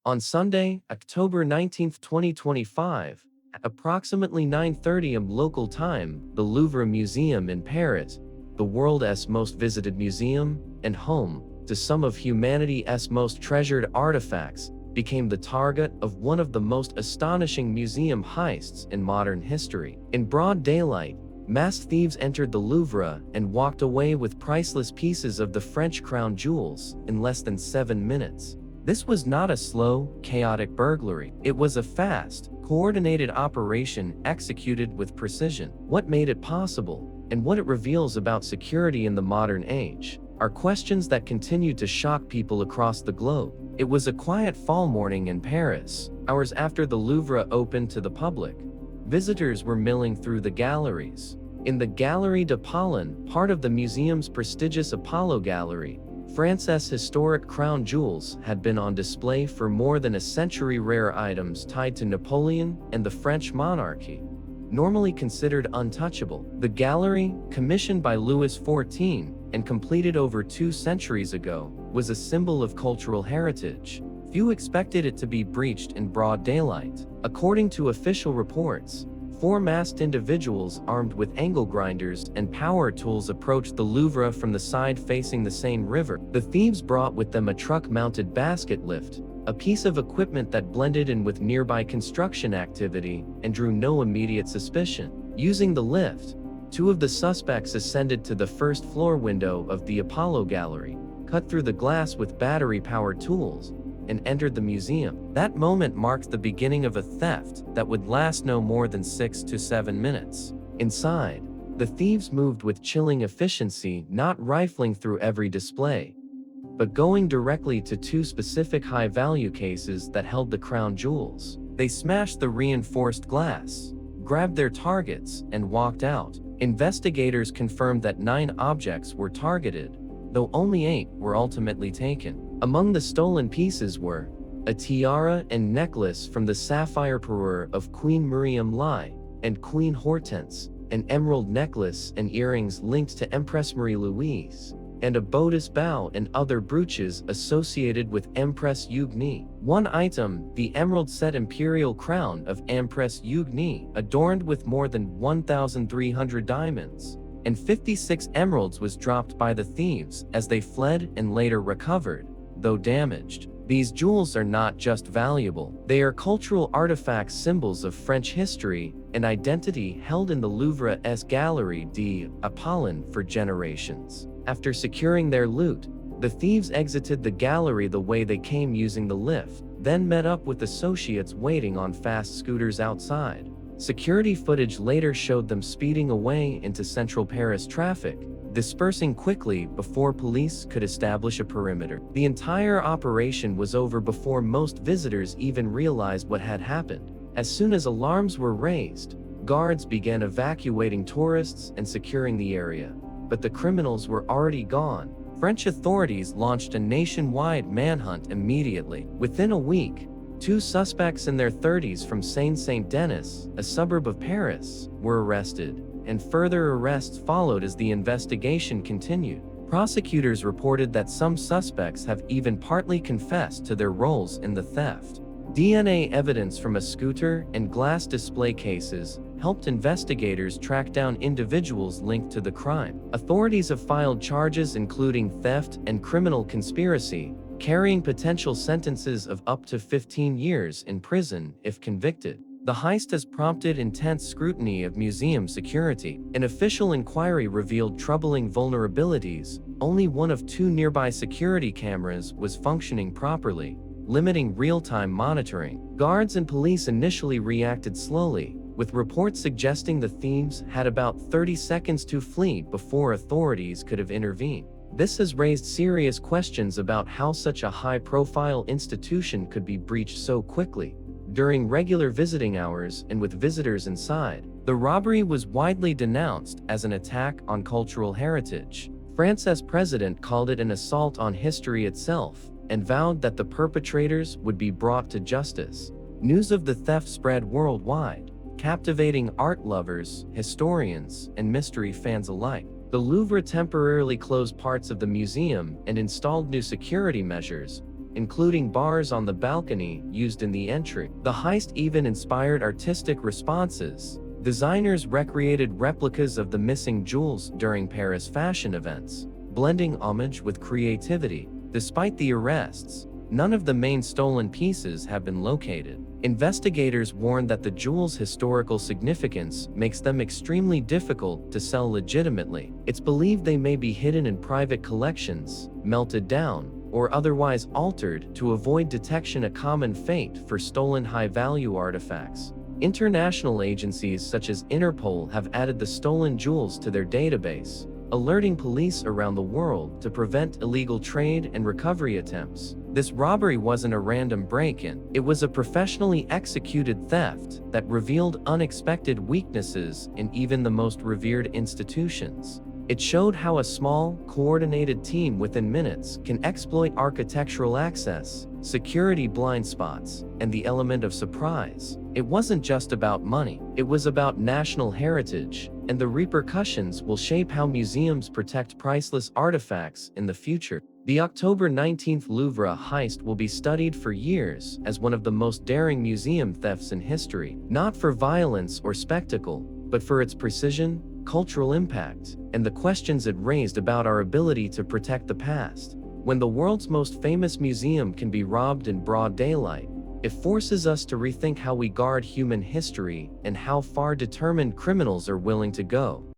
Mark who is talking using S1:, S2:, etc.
S1: On Sunday, October 19, 2025, at approximately 9:30 am local time, the Louvre Museum in Paris, the world's most visited museum and home to some of humanity's most treasured artifacts, became the target of one of the most astonishing museum heists in modern history. In broad daylight, masked thieves entered the Louvre and walked away with priceless pieces of the French crown jewels in less than 7 minutes. This was not a slow, chaotic burglary. It was a fast, coordinated operation executed with precision. What made it possible, and what it reveals about security in the modern age, are questions that continue to shock people across the globe. It was a quiet fall morning in Paris, hours after the Louvre opened to the public. Visitors were milling through the galleries. In the Galerie d'Apollon, part of the museum's prestigious Apollo Gallery, France's historic crown jewels had been on display for more than a century. Rare items tied to Napoleon and the French monarchy, normally considered untouchable. The gallery, commissioned by Louis XIV and completed over 2 centuries ago, was a symbol of cultural heritage. Few expected it to be breached in broad daylight. According to official reports, 4 masked individuals armed with angle grinders and power tools approached the Louvre from the side facing the Seine River. The thieves brought with them a truck-mounted basket lift, a piece of equipment that blended in with nearby construction activity and drew no immediate suspicion. Using the lift, 2 of the suspects ascended to the first-floor window of the Apollo Gallery, cut through the glass with battery-powered tools, and entered the museum. That moment marked the beginning of a theft that would last no more than 6 to 7 minutes. Inside, the thieves moved with chilling efficiency, not rifling through every display, but going directly to 2 specific high-value cases that held the crown jewels. They smashed the reinforced glass, grabbed their targets, and walked out. Investigators confirmed that 9 objects were targeted, though only 8 were ultimately taken. Among the stolen pieces were a tiara and necklace from the sapphire parure of Queen Miriam Lai and Queen Hortense, an emerald necklace and earrings linked to Empress Marie-Louise, and a boldest bow and other brooches associated with Empress Eugenie. One item, the emerald-set imperial crown of Empress Eugenie, adorned with more than 1,300 diamonds and 56 emeralds, was dropped by the thieves as they fled and later recovered, though damaged. These jewels are not just valuable, they are cultural artifacts, symbols of French history and identity held in the Louvre's Galerie d'Apollon for generations. After securing their loot, the thieves exited the gallery the way they came, using the lift, then met up with associates waiting on fast scooters outside. Security footage later showed them speeding away into central Paris traffic, dispersing quickly before police could establish a perimeter. The entire operation was over before most visitors even realized what had happened. As soon as alarms were raised, guards began evacuating tourists and securing the area. But the criminals were already gone. French authorities launched a nationwide manhunt immediately. Within a week, 2 suspects in their 30s from Seine-Saint-Denis, a suburb of Paris, were arrested, and further arrests followed as the investigation continued. Prosecutors reported that some suspects have even partly confessed to their roles in the theft. DNA evidence from a scooter and glass display cases helped investigators track down individuals linked to the crime. Authorities have filed charges including theft and criminal conspiracy, carrying potential sentences of up to 15 years in prison if convicted. The heist has prompted intense scrutiny of museum security. An official inquiry revealed troubling vulnerabilities. Only one of 2 nearby security cameras was functioning properly, limiting real-time monitoring. Guards and police initially reacted slowly, with reports suggesting the thieves had about 30 seconds to flee before authorities could have intervened. This has raised serious questions about how such a high-profile institution could be breached so quickly. During regular visiting hours and with visitors inside, the robbery was widely denounced as an attack on cultural heritage. France's president called it an assault on history itself and vowed that the perpetrators would be brought to justice. News of the theft spread worldwide, captivating art lovers, historians, and mystery fans alike. The Louvre temporarily closed parts of the museum and installed new security measures, including bars on the balcony used in the entry. The heist even inspired artistic responses. Designers recreated replicas of the missing jewels during Paris fashion events, blending homage with creativity. Despite the arrests, none of the main stolen pieces have been located. Investigators warn that the jewels' historical significance makes them extremely difficult to sell legitimately. It's believed they may be hidden in private collections, melted down, or otherwise altered to avoid detection, a common fate for stolen high-value artifacts. International agencies such as Interpol have added the stolen jewels to their database, alerting police around the world to prevent illegal trade and recovery attempts. This robbery wasn't a random break-in. It was a professionally executed theft that revealed unexpected weaknesses in even the most revered institutions. It showed how a small, coordinated team within minutes can exploit architectural access, security blind spots, and the element of surprise. It wasn't just about money, it was about national heritage, and the repercussions will shape how museums protect priceless artifacts in the future. The October 19th Louvre heist will be studied for years as one of the most daring museum thefts in history, not for violence or spectacle, but for its precision, cultural impact, and the questions it raised about our ability to protect the past. When the world's most famous museum can be robbed in broad daylight, it forces us to rethink how we guard human history and how far determined criminals are willing to go.